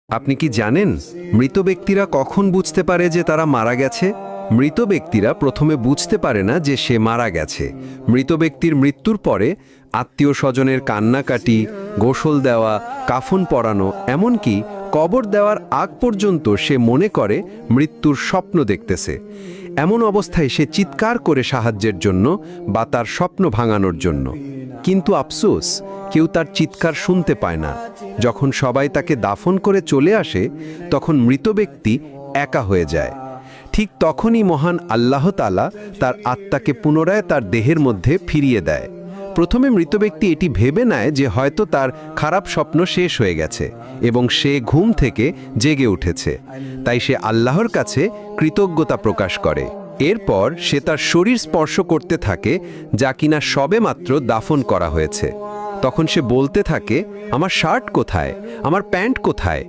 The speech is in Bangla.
আপনি কি জানেন মৃত ব্যক্তিরা কখন বুঝতে পারে যে তারা মারা গেছে? মৃত ব্যক্তিরা প্রথমে বুঝতে পারে না যে সে মারা গেছে। মৃত ব্যক্তির মৃত্যুর পরে আত্মীয় স্বজনের কান্নাকাটি, গোসল দেওয়া, কাফন পরানো, এমনকি কবর দেওয়ার আগ পর্যন্ত সে মনে করে মৃত্যুর স্বপ্ন দেখতেছে। এমন অবস্থায় সে চিৎকার করে সাহায্যের জন্য বা তার স্বপ্ন ভাঙানোর জন্য। কিন্তু আফসোস, কেউ তার চিৎকার শুনতে পায় না। যখন সবাই তাকে দাফন করে চলে আসে, তখন মৃত ব্যক্তি একা হয়ে যায়। ঠিক তখনই মহান আল্লাহ তাআলা তার আত্মাকে পুনরায় তার দেহের মধ্যে ফিরিয়ে দেয়। প্রথমে মৃত ব্যক্তি এটি ভেবে নেয় যে হয়তো তার খারাপ স্বপ্ন শেষ হয়ে গেছে এবং সে ঘুম থেকে জেগে উঠেছে। তাই সে আল্লাহর কাছে কৃতজ্ঞতা প্রকাশ করে। এরপর সে তার শরীর স্পর্শ করতে থাকে, যা কিনা সবেমাত্র দাফন করা হয়েছে। তখন সে বলতে থাকে, আমার শার্ট কোথায়, আমার প্যান্ট কোথায়?